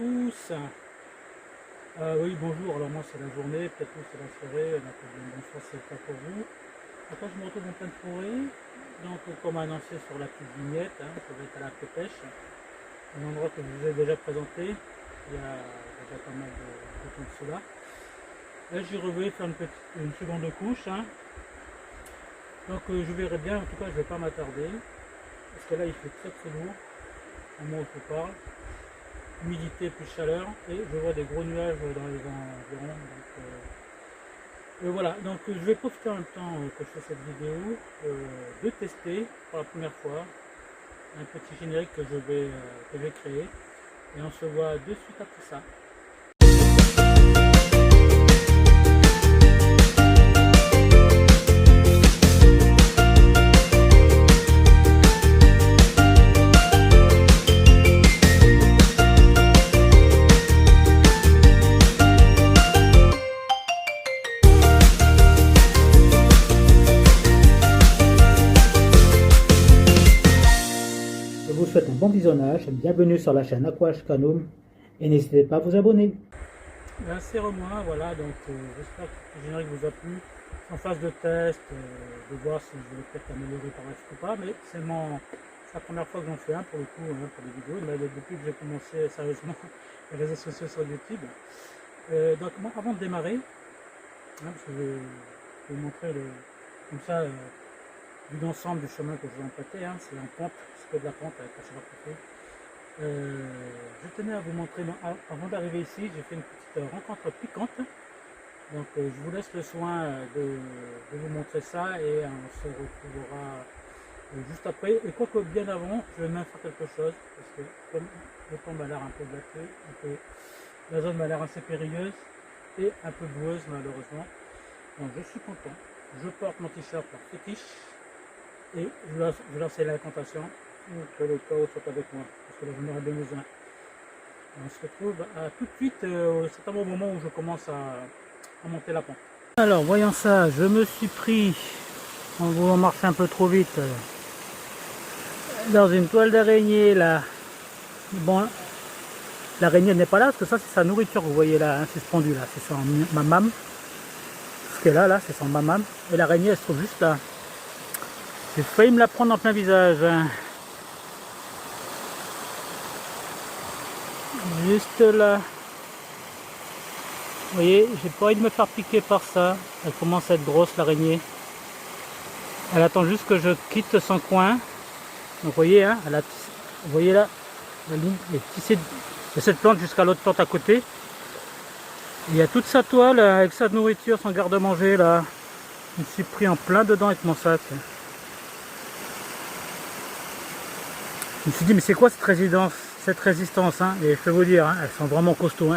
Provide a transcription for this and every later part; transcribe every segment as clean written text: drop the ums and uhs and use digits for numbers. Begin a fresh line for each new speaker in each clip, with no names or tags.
tous. Oui, bonjour. Alors moi c'est la journée, peut-être vous c'est la soirée, bonsoir c'est pas pour vous. Après je me retrouve en pleine forêt, donc comme annoncé sur la petite vignette, je vais être à la Pépèche, un endroit que je vous ai déjà présenté il y a déjà pas mal de temps de cela. Là j'y revois faire une seconde couche, donc je verrai bien, en tout cas je ne vais pas m'attarder, parce que là il fait très lourd au moment où je vous parle. Humidité plus chaleur, et je vois des gros nuages dans les environs, donc voilà, donc je vais profiter en même temps que je fais cette vidéo de tester pour la première fois un petit générique que je vais créer, et on se voit de suite après ça. Je vous souhaite un bon visionnage, bienvenue sur la chaîne Aquash Canum et n'hésitez pas à vous abonner. C'est moi, voilà, donc j'espère que le générique vous a plu. En phase de test, de voir si je vais peut-être améliorer par la suite ou pas, mais c'est la première fois que j'en fais un pour le coup, pour les vidéos, mais depuis que j'ai commencé sérieusement les réseaux sociaux sur YouTube. Donc moi, avant de démarrer, parce que je vais vous montrer comme ça, vue d'ensemble du chemin que je vais emprunter, c'est en pente, c'est que de la pente avec la chaleur qu'il fait. Je tenais à vous montrer, avant d'arriver ici, j'ai fait une petite rencontre piquante. Donc je vous laisse le soin de vous montrer ça, et on se retrouvera juste après. Et quoique bien avant, je vais même faire quelque chose, parce que comme le temps m'a l'air un peu glaçé, la zone m'a l'air assez périlleuse et un peu boueuse malheureusement. Donc je suis content, je porte mon t-shirt par fétiche, et je lance l'incantation que le chaos soit avec moi, parce que là j'en aurai bien besoin. On se retrouve à tout de suite au certain moment où je commence à monter la pente. Alors voyons ça, je me suis pris, en voulant marcher un peu trop vite, dans une toile d'araignée là. Bon, l'araignée n'est pas là parce que ça c'est sa nourriture, vous voyez là, suspendue là, c'est son mamam. Ce qu'elle a là, c'est son mamam, et l'araignée elle se trouve juste là. J'ai failli me la prendre en plein visage. Juste là. Vous voyez, j'ai pas envie de me faire piquer par ça. Elle commence à être grosse l'araignée. Elle attend juste que je quitte son coin. Donc vous voyez, vous voyez là, la ligne est tissée de cette plante jusqu'à l'autre plante à côté. Il y a toute sa toile avec sa nourriture, son garde-manger là. Je me suis pris en plein dedans avec mon sac. Je me suis dit, mais c'est quoi cette résistance, Et je peux vous dire, elles sont vraiment costauds,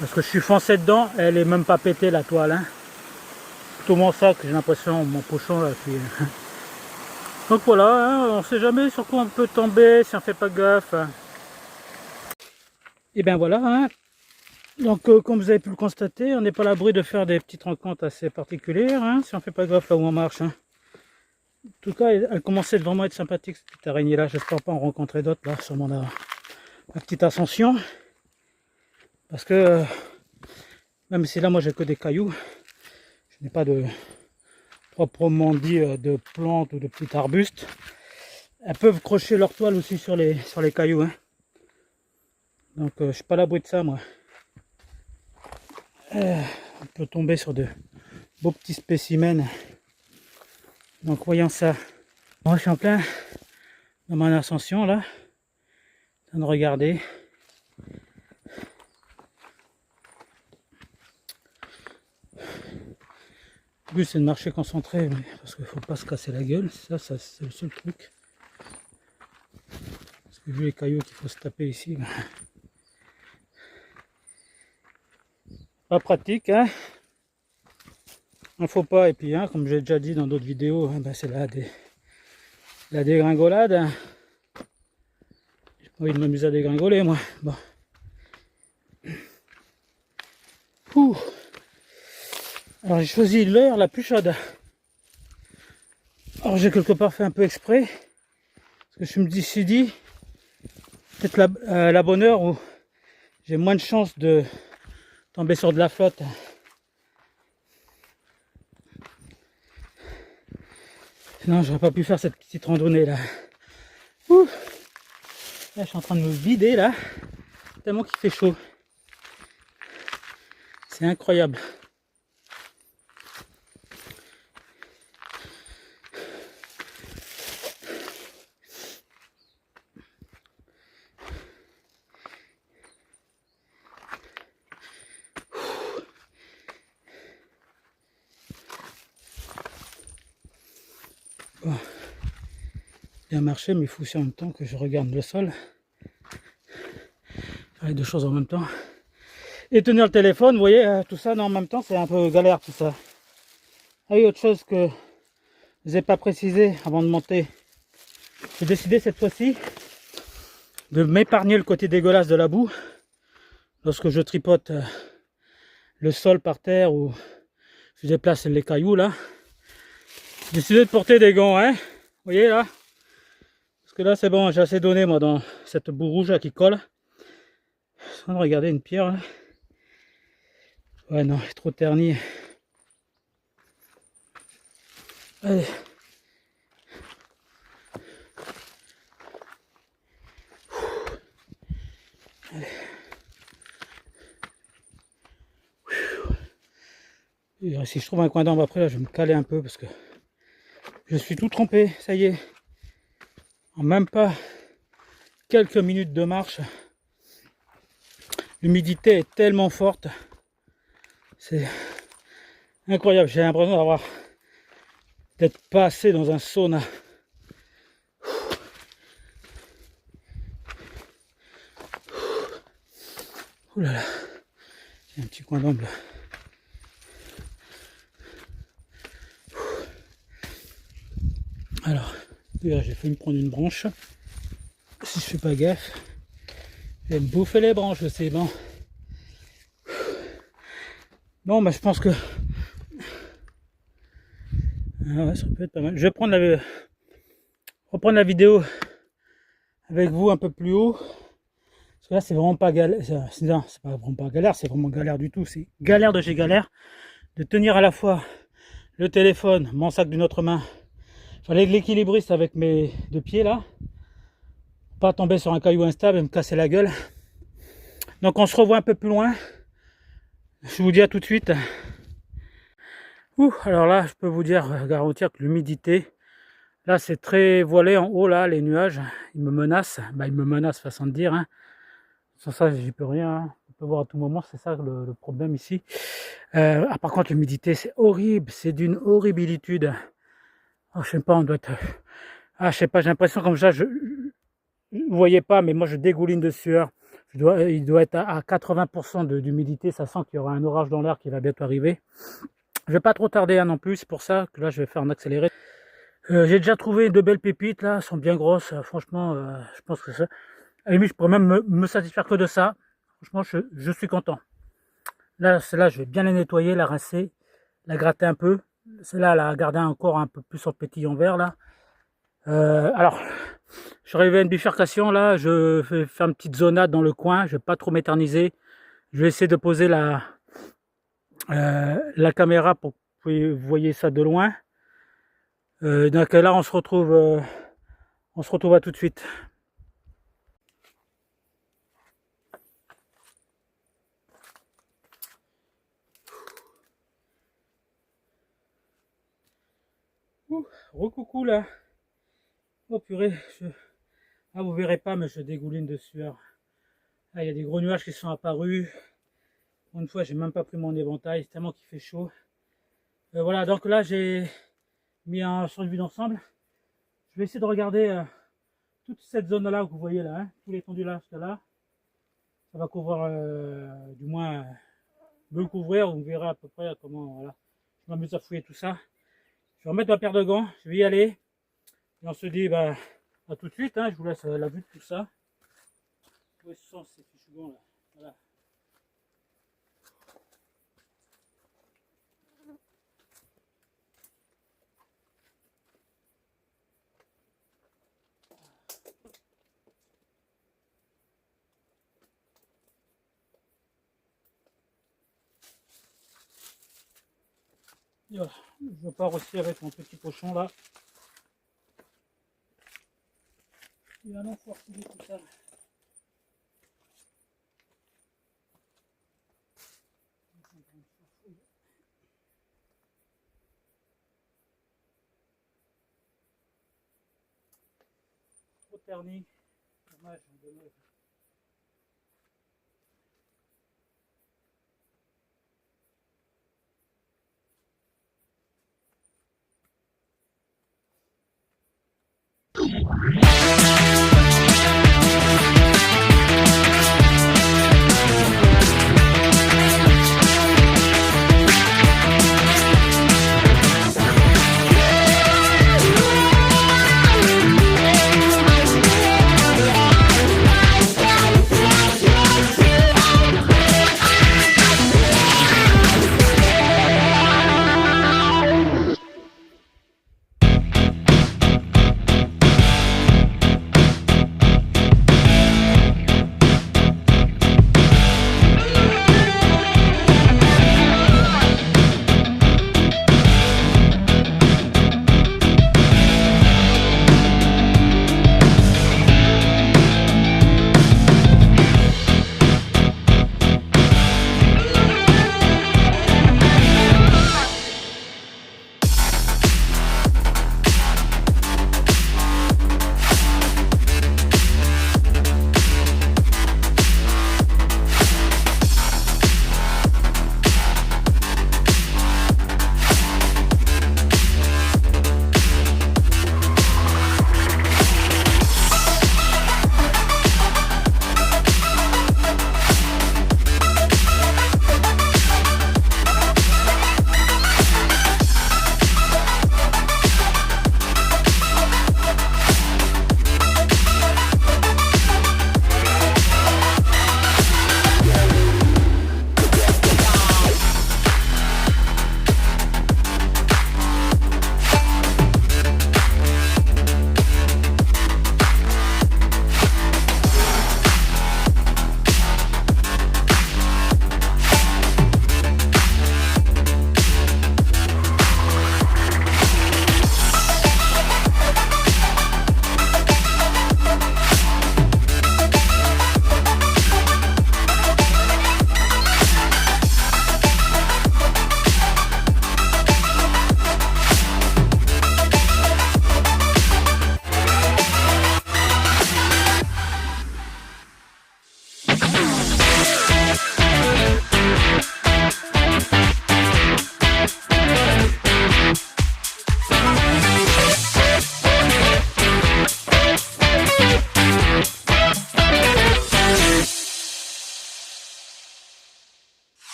parce que je suis foncé dedans, elle est même pas pétée la toile, Tout mon sac, j'ai l'impression, mon pochon là, puis... Donc voilà, on sait jamais sur quoi on peut tomber si on fait pas gaffe. Et bien voilà, donc comme vous avez pu le constater, on n'est pas à l'abri de faire des petites rencontres assez particulières, si on fait pas gaffe là où on marche. En tout cas, elle commençait vraiment à être sympathique cette petite araignée là. J'espère pas en rencontrer d'autres là sur ma petite ascension. Parce que même si là moi j'ai que des cailloux, je n'ai pas de proprement dit de plantes ou de petits arbustes. Elles peuvent crocher leur toile aussi sur les cailloux. Donc je suis pas à l'abri de ça moi. On peut tomber sur de beaux petits spécimens. Donc voyons ça. Moi je suis en plein dans mon ascension là, en train de regarder. Le but c'est de marcher concentré, parce qu'il ne faut pas se casser la gueule, ça c'est le seul truc. Parce que vu les cailloux qu'il faut se taper ici, pas pratique, il faut pas, et puis comme j'ai déjà dit dans d'autres vidéos, c'est la dégringolade. J'ai pas envie de m'amuser à dégringoler moi. Bon. Ouh. Alors j'ai choisi l'heure la plus chaude. Alors j'ai quelque part fait un peu exprès, parce que je me suis dit, peut-être la bonne heure où j'ai moins de chances de tomber sur de la flotte. Sinon, j'aurais pas pu faire cette petite randonnée là. Ouh. Là, je suis en train de me vider là, tellement qu'il fait chaud. C'est incroyable. Bon. Bien marché, mais il faut aussi en même temps que je regarde le sol. Faire les deux choses en même temps. Et tenir le téléphone, vous voyez, tout ça en même temps, c'est un peu galère tout ça. Ah oui, autre chose que je n'ai pas précisé avant de monter. J'ai décidé cette fois-ci de m'épargner le côté dégueulasse de la boue. Lorsque je tripote le sol par terre ou je déplace les cailloux là. J'ai décidé de porter des gants, hein. Vous voyez là? Parce que là c'est bon, j'ai assez donné moi dans cette boue rouge là qui colle. Je suis en train de regarder une pierre là. Ouais non, elle est trop ternie. Allez. Allez. Et si je trouve un coin d'ombre après là, je vais me caler un peu parce que je suis tout trempé, ça y est. En même pas quelques minutes de marche, l'humidité est tellement forte. C'est incroyable, j'ai l'impression d'être passé dans un sauna. Ouh là là, il y a un petit coin d'ombre là. Alors, j'ai failli me prendre une branche. Si je fais pas gaffe, je vais me bouffer les branches aussi. Bon, bon bah, je pense que ah ouais, ça peut être pas mal. Je vais prendre reprendre la vidéo avec vous un peu plus haut. Parce que là, c'est vraiment pas galère. Non, c'est pas vraiment pas galère, c'est vraiment galère du tout. C'est galère de chez galère de tenir à la fois le téléphone, mon sac d'une autre main. Fallait l'équilibriste avec mes deux pieds là. Pas tomber sur un caillou instable et me casser la gueule. Donc on se revoit un peu plus loin. Je vous dis à tout de suite. Ouh, alors là, je peux vous garantir que l'humidité, là c'est très voilé en haut là, les nuages, ils me menacent. Bah, ils me menacent façon de dire. Hein. Sans ça, j'y peux rien. Hein. On peut voir à tout moment, c'est ça le problème ici. Par contre, l'humidité, c'est horrible, c'est d'une horribilitude. Oh, je sais pas, on doit être. Ah, je sais pas, j'ai l'impression comme ça, vous voyez pas, mais moi je dégouline de sueur. Il doit être à 80% d'humidité, ça sent qu'il y aura un orage dans l'air qui va bientôt arriver. Je vais pas trop tarder hein, non plus, c'est pour ça que là je vais faire en accéléré. J'ai déjà trouvé de belles pépites là, elles sont bien grosses, franchement, je pense que ça. À la limite, je pourrais même me satisfaire que de ça. Franchement, je suis content. Là, celle-là, je vais bien la nettoyer, la rincer, la gratter un peu. Celle-là, la garder encore un peu plus en pétillant vert là. Alors, je suis arrivé à une bifurcation là, je vais faire une petite zonade dans le coin, je vais pas trop m'éterniser. Je vais essayer de poser la caméra pour que vous voyez ça de loin. Donc là on se retrouve à tout de suite. Recoucou là. Oh purée, ah, vous verrez pas mais je dégouline de sueur. Là il y a des gros nuages qui sont apparus. Une fois j'ai même pas pris mon éventail, c'est tellement qu'il fait chaud. Voilà, donc là j'ai mis sur une vue d'ensemble. Je vais essayer de regarder toute cette zone là que vous voyez là, hein, tout l'étendue là jusqu'à là. Ça va couvrir, du moins, me couvrir, on verra à peu près comment, voilà. Je m'amuse à fouiller tout ça. Je vais remettre ma paire de gants, je vais y aller. Et on se dit, bah, à tout de suite, hein, je vous laisse la vue de tout ça. Où sont ces fichus gants là? Voilà. Et voilà. Je pars aussi avec mon petit pochon là. Et allons voir tout ça. Trop terni. Dommage, dommage.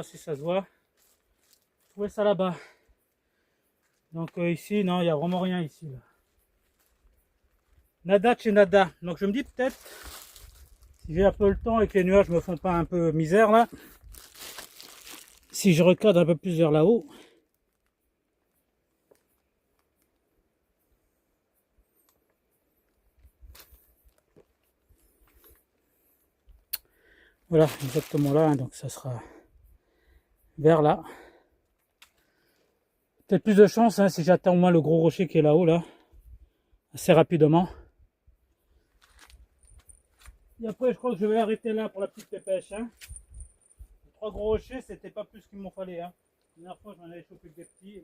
si ça se voit. Je trouvais ça là-bas. Donc ici, non, il n'y a vraiment rien ici. Là. Nada chez nada. Donc je me dis peut-être, si j'ai un peu le temps et que les nuages me font pas un peu misère là, si je recadre un peu plus vers là-haut. Voilà, exactement là, hein, donc ça sera vers là. Peut-être plus de chance hein, si j'atteins au moins le gros rocher qui est là-haut, là, assez rapidement. Et après, je crois que je vais arrêter là pour la petite pêche. Hein. Les 3 gros rochers, c'était pas plus qu'il m'en fallait. Hein. La dernière fois, je m'en avais chopé des petits.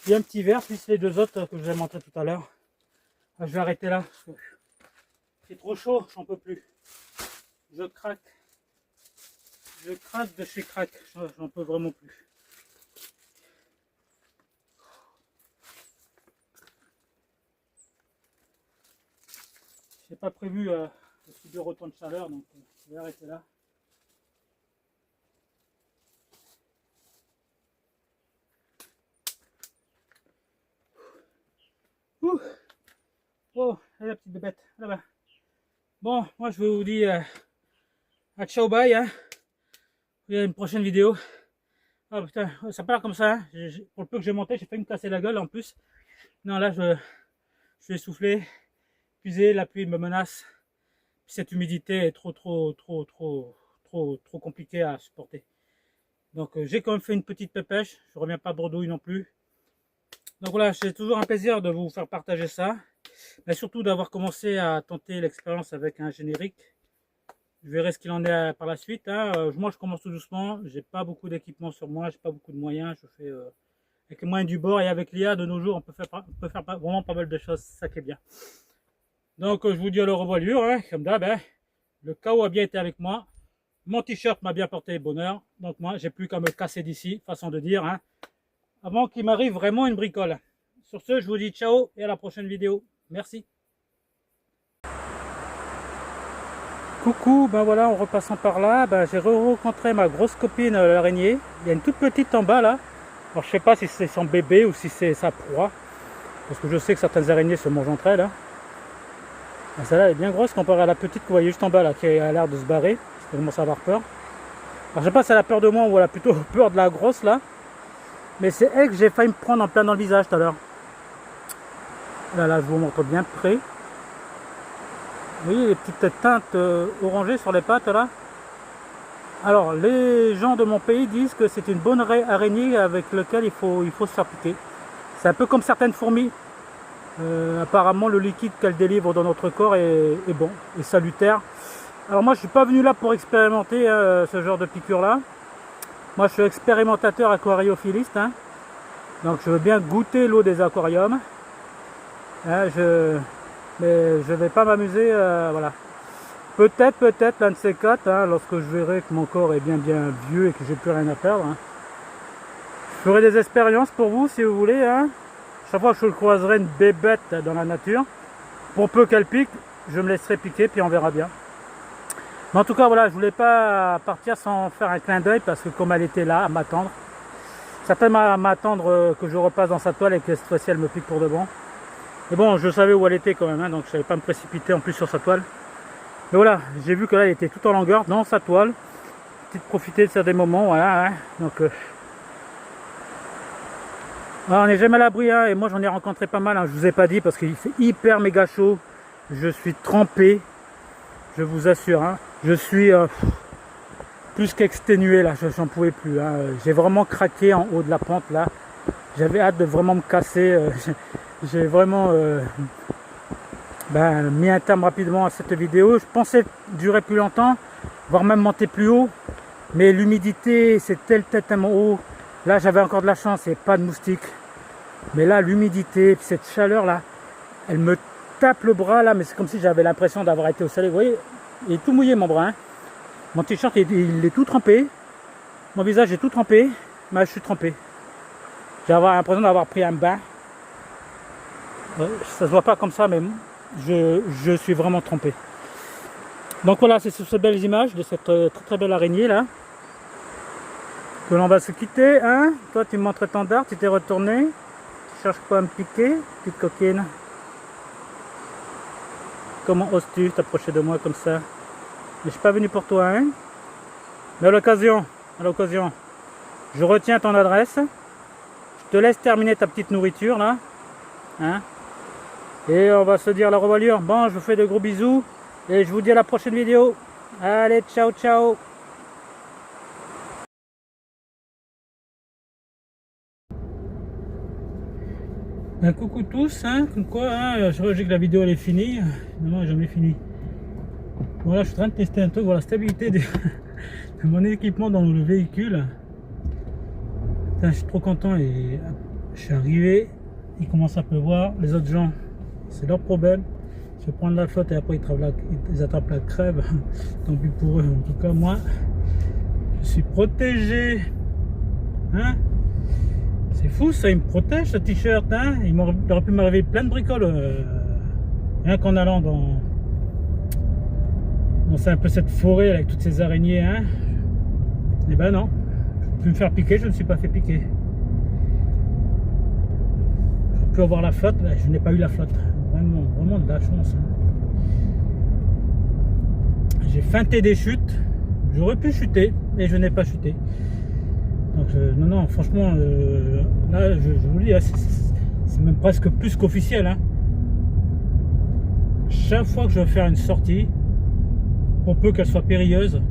Il y a un petit verre, plus les 2 autres que je vous ai montré tout à l'heure. Je vais arrêter là. C'est trop chaud, j'en peux plus. Je craque. Je craque de chez craque. J'en peux vraiment plus. J'ai pas prévu de subir autant de chaleur, donc je vais arrêter là. Ouh. Oh, allez, la petite bébête, là-bas. Bon, moi je vous dis à ciao bye, hein. Il y a une prochaine vidéo. Ah putain, ça part comme ça, hein. Pour le peu que j'ai monté, j'ai failli me casser la gueule en plus. Non, là je suis essoufflé, épuisé, la pluie me menace. Cette humidité est trop compliquée à supporter. Donc j'ai quand même fait une petite pépèche, je reviens pas bredouille non plus. Donc voilà, c'est toujours un plaisir de vous faire partager ça, mais surtout d'avoir commencé à tenter l'expérience avec un générique. Je verrai ce qu'il en est par la suite, hein. Moi je commence tout doucement, j'ai pas beaucoup d'équipement sur moi, j'ai pas beaucoup de moyens, je fais avec les moyens du bord, et avec l'IA de nos jours on peut faire vraiment pas mal de choses, c'est ça qui est bien. Donc je vous dis à la revoilure, hein, comme d'hab, hein. Le chaos a bien été avec moi, mon t-shirt m'a bien porté bonheur, donc moi j'ai plus qu'à me casser d'ici, façon de dire, hein, avant qu'il m'arrive vraiment une bricole. Sur ce, je vous dis ciao et à la prochaine vidéo. Merci. Coucou, ben voilà, en repassant par là, ben j'ai rencontré ma grosse copine l'araignée. Il y a une toute petite en bas là. Alors je sais pas si c'est son bébé ou si c'est sa proie, parce que je sais que certaines araignées se mangent entre elles, hein. Celle-là est bien grosse comparée à la petite que vous voyez juste en bas là, qui a l'air de se barrer, parce qu'elle commence à avoir peur. Alors je sais pas si elle a peur de moi ou elle a plutôt peur de la grosse là. Mais c'est elle que j'ai failli me prendre en plein dans le visage tout à l'heure. Là, je vous montre bien près. Vous voyez les petites teintes orangées sur les pattes là. Alors, les gens de mon pays disent que c'est une bonne araignée avec laquelle il faut se faire piquer. C'est un peu comme certaines fourmis. Apparemment, le liquide qu'elle délivre dans notre corps est bon, est salutaire. Alors moi, je suis pas venu là pour expérimenter ce genre de piqûre là. Moi, je suis expérimentateur aquariophiliste, hein. Donc je veux bien goûter l'eau des aquariums. Hein, mais je vais pas m'amuser, voilà. Peut-être l'un de ces quatre, hein, lorsque je verrai que mon corps est bien vieux et que j'ai plus rien à perdre, hein. Je ferai des expériences pour vous si vous voulez, hein. Chaque fois que je croiserai une bébête dans la nature, pour peu qu'elle pique, je me laisserai piquer puis on verra bien. Mais en tout cas voilà, je voulais pas partir sans faire un clin d'œil parce que comme elle était là à m'attendre, certainement à m'attendre que je repasse dans sa toile et que cette fois-ci elle me pique pour de bon. Mais bon, je savais où elle était quand même, hein, donc je savais pas me précipiter en plus sur sa toile. Mais voilà, j'ai vu que là elle était tout en longueur dans sa toile. Petite profiter de certains moments, voilà, hein, donc alors, on n'est jamais à l'abri, hein, et moi j'en ai rencontré pas mal, hein, je vous ai pas dit parce qu'il fait hyper méga chaud. Je suis trempé, je vous assure, hein. Je suis plus qu'exténué là, j'en pouvais plus, hein. J'ai vraiment craqué en haut de la pente là. J'avais hâte de vraiment me casser. J'ai vraiment mis un terme rapidement à cette vidéo. Je pensais durer plus longtemps, voire même monter plus haut. Mais l'humidité, c'est tellement haut. Là, j'avais encore de la chance et pas de moustiques. Mais là, l'humidité, cette chaleur là, elle me tape le bras là, mais c'est comme si j'avais l'impression d'avoir été au soleil. Vous voyez, il est tout mouillé mon bras, hein. Mon t-shirt il est tout trempé. Mon visage est tout trempé. Mais je suis trempé. J'ai l'impression d'avoir pris un bain. Ça se voit pas comme ça, mais je suis vraiment trempé. Donc voilà, c'est sur ces belles images de cette très belle araignée là que l'on va se quitter, hein. Toi tu me montres ton dard, tu t'es retourné. Tu cherches pas à me piquer, petite coquine. Comment oses-tu t'approcher de moi comme ça? Je suis pas venu pour toi, hein. Mais à l'occasion, je retiens ton adresse. Je te laisse terminer ta petite nourriture là, hein. Et on va se dire la revoilure. Bon, je vous fais de gros bisous et je vous dis à la prochaine vidéo. Allez, ciao ciao. Coucou tous, hein, comme quoi, hein, je crois que la vidéo elle est finie. Non, j'ai jamais fini. Voilà, je suis en train de tester un peu la stabilité de mon équipement dans le véhicule. Putain, je suis trop content et je suis arrivé. Il commence à pleuvoir. Les autres gens, c'est leur problème. se prendre la flotte et après ils attrapent la crève, tant pis pour eux. En tout cas, moi, je suis protégé. Hein? C'est fou ça, il me protège ce t-shirt. Hein? Il aurait pu m'arriver plein de bricoles. Rien qu'en allant dans c'est un peu cette forêt avec toutes ces araignées. Hein? Et ben non, je peux me faire piquer, je ne me suis pas fait piquer. J'aurais pu avoir la flotte, mais je n'ai pas eu la flotte. Vraiment de la chance. Hein. J'ai feinté des chutes, j'aurais pu chuter, et je n'ai pas chuté. Donc non, franchement, là, je vous le dis, c'est même presque plus qu'officiel. Hein. Chaque fois que je vais faire une sortie, pour peu qu'elle soit périlleuse,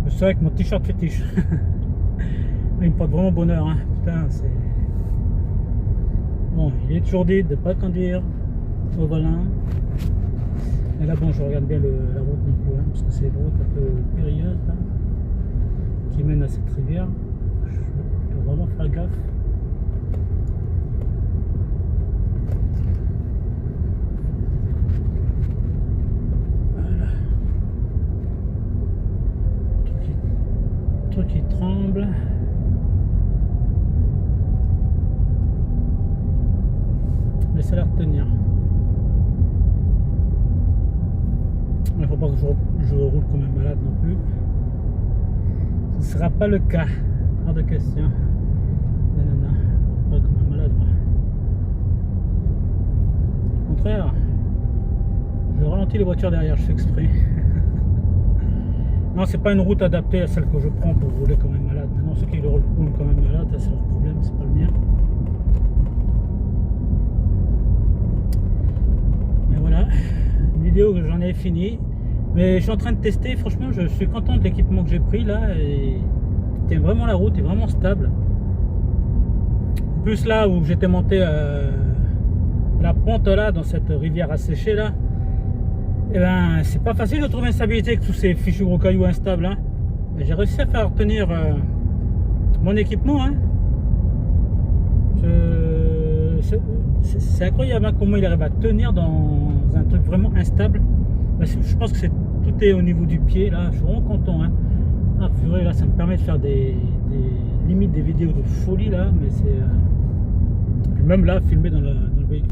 je serai avec mon t-shirt fétiche. Il me porte vraiment bonheur. Hein. Putain, c'est... Bon, il est toujours dit de ne pas conduire au volant. Et là, bon, je regarde bien la route non plus, hein, parce que c'est une route un peu périlleuse, là, qui mène à cette rivière. Je dois vraiment faire gaffe. Voilà. Truc qui tremble. Mais ça a l'air de tenir. Il ne faut pas que je roule comme un malade non plus. Ce ne sera pas le cas. Hors de question. Non. Pas comme un malade, moi. Au contraire, je ralentis les voitures derrière, je fais exprès. Non, c'est pas une route adaptée à celle que je prends pour rouler comme un malade. Maintenant, ceux qui roulent comme un malade, c'est leur problème, c'est pas le mien. Mais voilà, une vidéo que j'en ai fini. Mais je suis en train de tester, franchement, je suis content de l'équipement que j'ai pris là. Et c'était vraiment, la route est vraiment stable. En plus, là où j'étais monté la pente là, dans cette rivière asséchée là, et ben c'est pas facile de trouver une stabilité avec tous ces fichus gros cailloux instables. Hein. J'ai réussi à faire tenir mon équipement. Hein. C'est incroyable hein, comment il arrive à tenir dans un truc vraiment instable. Je pense que tout est au niveau du pied là, je suis vraiment content. Hein. Ah purée, là ça me permet de faire limite des vidéos de folie là, mais c'est même là filmé dans le véhicule.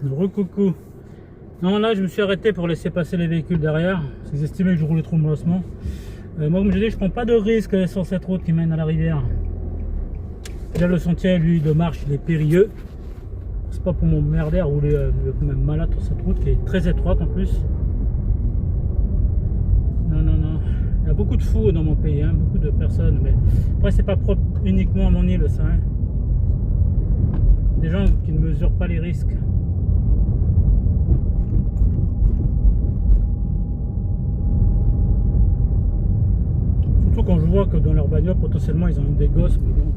Recoucou. Non, là je me suis arrêté pour laisser passer les véhicules derrière. Ils estimaient que je roulais trop molostement. Moi, comme je dis, je prends pas de risque sur cette route qui mène à la rivière. Déjà, le sentier, lui, de marche, il est périlleux. C'est pas pour m'emmerder à rouler comme un malade sur cette route qui est très étroite en plus. Non. Il y a beaucoup de fous dans mon pays, hein, beaucoup de personnes. Mais après, c'est pas propre uniquement à mon île, ça. Hein. Des gens qui ne mesurent pas les risques. Surtout quand je vois que dans leur bagnole, potentiellement, ils ont des gosses. Mais bon,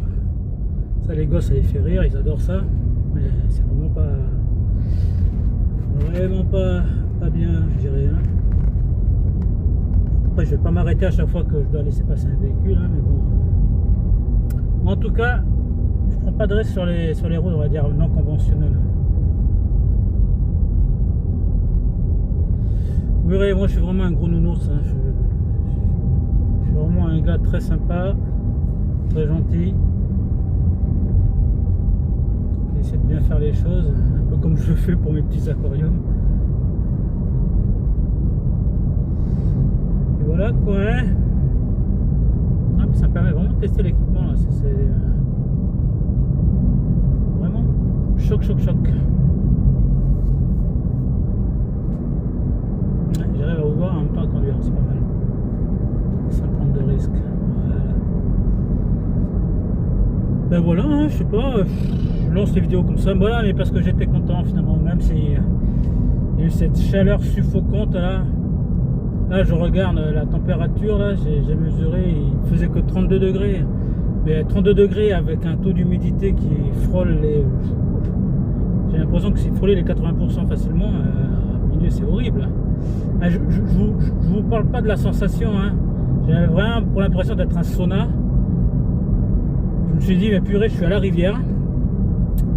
ça, les gosses, ça les fait rire, ils adorent ça. Mais c'est vraiment pas bien, je dirais. Hein. Après, je vais pas m'arrêter à chaque fois que je dois laisser passer un véhicule. Hein, mais bon. En tout cas, je prends pas de risque sur les routes, on va dire, non conventionnelles. Vous verrez, moi je suis vraiment un gros nounours. Hein. Je suis vraiment un gars très sympa, très gentil, qui essaie de bien faire les choses, un peu comme je le fais pour mes petits aquariums. Et voilà quoi. Hein. Ah, ça me permet vraiment de tester l'équipement là. Vraiment choc. J'arrive à vous voir en même temps à conduire, c'est pas mal. Sans prendre de risques. Voilà. Ben voilà, hein, je sais pas, je lance les vidéos comme ça, voilà, mais parce que j'étais content finalement, même si il y Il y a eu cette chaleur suffocante là. Là je regarde la température là, j'ai mesuré, il faisait que 32 degrés. Mais 32 degrés avec un taux d'humidité qui frôle les... J'ai l'impression que c'est frôlé les 80% facilement. Mon Dieu, c'est horrible. Je vous parle pas de la sensation. Hein. J'avais vraiment pour l'impression d'être un sauna. Je me suis dit, mais purée, je suis à la rivière.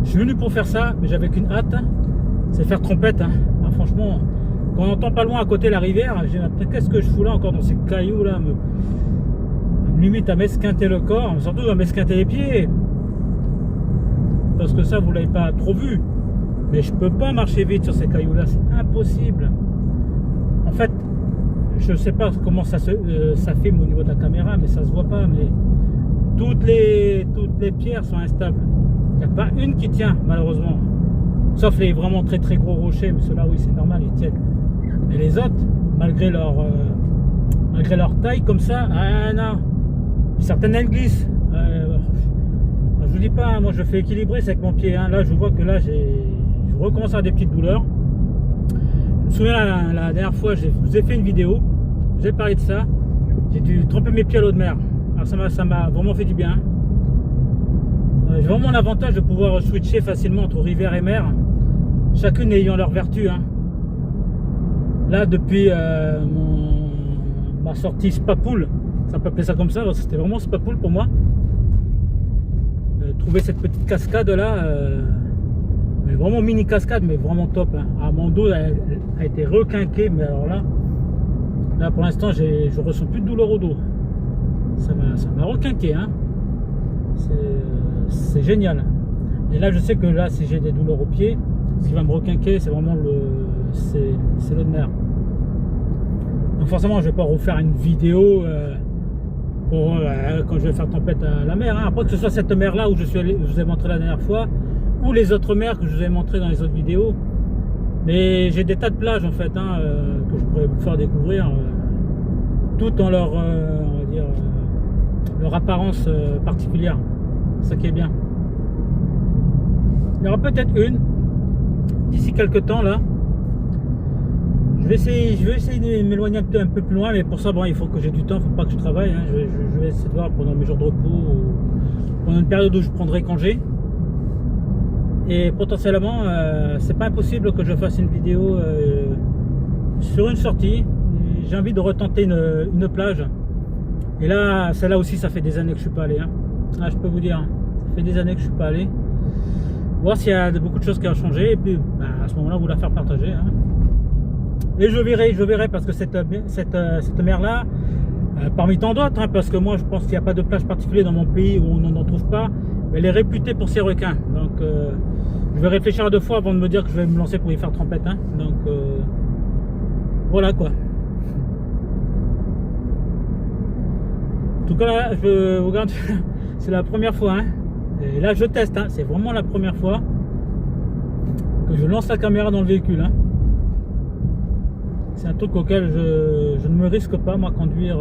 Je suis venu pour faire ça, mais j'avais qu'une hâte. C'est faire trompette. Hein. Ah, franchement, quand on entend pas loin à côté la rivière, j'ai dit, qu'est-ce que je fous là encore dans ces cailloux là limite à m'esquinter le corps, surtout à m'esquinter les pieds. Parce que ça, vous l'avez pas trop vu. Mais je peux pas marcher vite sur ces cailloux là, c'est impossible. En fait, je sais pas comment ça filme au niveau de la caméra, mais ça se voit pas. Mais toutes les pierres sont instables. Il n'y a pas une qui tient, malheureusement. Sauf les vraiment très très gros rochers, mais ceux-là, oui, c'est normal, ils tiennent. Mais les autres, malgré leur taille comme ça, ah non. Certaines elles glissent. Je vous dis pas, moi je fais équilibrer, c'est avec mon pied. Hein. Là, je vois que là, je recommence à avoir des petites douleurs. Je me souviens la dernière fois, je vous ai fait une vidéo, j'ai parlé de ça. J'ai dû tremper mes pieds à l'eau de mer. Alors ça m'a vraiment fait du bien. J'ai vraiment l'avantage de pouvoir switcher facilement entre rivière et mer, chacune ayant leur vertu. Hein. Là, depuis ma sortie Spa-Pool, ça peut appeler ça comme ça, c'était vraiment Spa-Pool pour moi. Trouver cette petite cascade là, mais vraiment mini cascade, mais vraiment top. Hein. Ah, mon dos a été requinqué, mais alors là pour l'instant, je ressens plus de douleur au dos. Ça m'a requinqué. Hein. C'est génial. Et là, je sais que là, si j'ai des douleurs aux pieds, ce qui va me requinquer, c'est vraiment c'est l'eau de mer. Donc forcément, je vais pas refaire une vidéo quand je vais faire tempête à la mer. Hein. Après que ce soit cette mer là où je vous ai montré la dernière fois, ou les autres mers que je vous ai montré dans les autres vidéos. Mais j'ai des tas de plages en fait hein, que je pourrais vous faire découvrir, tout en leur, on va dire, leur apparence particulière. C'est ça qui est bien. Il y aura peut-être une d'ici quelques temps là. Je vais essayer de m'éloigner un peu plus loin, mais pour ça, bon, il faut que j'ai du temps, il ne faut pas que je travaille. Hein. Je vais essayer de voir pendant mes jours de repos, ou pendant une période où je prendrai congé. Et potentiellement, c'est pas impossible que je fasse une vidéo sur une sortie. J'ai envie de retenter une plage. Et là, celle-là aussi, ça fait des années que je suis pas allé. Hein. Ah, je peux vous dire, ça fait des années que je suis pas allé. Voir s'il y a beaucoup de choses qui ont changé, et puis bah, à ce moment-là, vous la faire partager. Hein. Et je verrai parce que cette mer là, parmi tant d'autres, hein, parce que moi je pense qu'il n'y a pas de plage particulière dans mon pays où on n'en trouve pas, mais elle est réputée pour ses requins. Donc je vais réfléchir à deux fois avant de me dire que je vais me lancer pour y faire trempette. Hein. Donc voilà quoi. En tout cas là, je vous regarde, c'est la première fois. Hein. Et là je teste, hein. C'est vraiment la première fois que je lance la caméra dans le véhicule. Hein. C'est un truc auquel je ne me risque pas, moi, conduire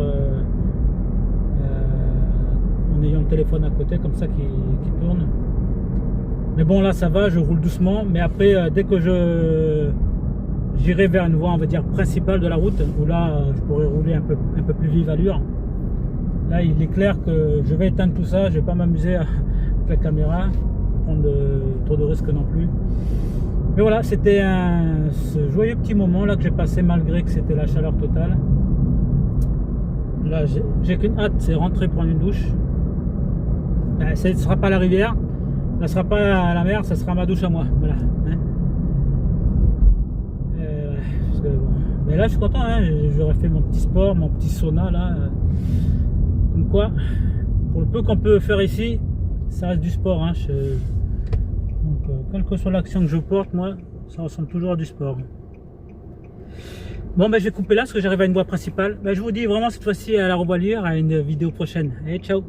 en ayant le téléphone à côté, comme ça, qui tourne. Mais bon, là, ça va, je roule doucement. Mais après, dès que j'irai vers une voie, on va dire, principale de la route, où là, je pourrais rouler un peu plus vive allure. Là, il est clair que je vais éteindre tout ça. Je ne vais pas m'amuser avec la caméra, prendre trop de risques non plus. Mais voilà, c'était ce joyeux petit moment là que j'ai passé malgré que c'était la chaleur totale. Là, j'ai qu'une hâte, c'est rentrer prendre une douche. Ce ne sera pas la rivière, ça ne sera pas la mer, ça sera ma douche à moi. Voilà. Hein. Parce que, bon. Mais là, je suis content, hein, j'aurais fait mon petit sport, mon petit sauna là. Comme quoi, pour le peu qu'on peut faire ici, ça reste du sport. Hein, donc, quelle que soit l'action que je porte, moi, ça ressemble toujours à du sport. Bon, ben, je vais couper là parce que j'arrive à une voie principale. Ben, je vous dis vraiment cette fois-ci à la revoilure, à une vidéo prochaine. Allez, ciao!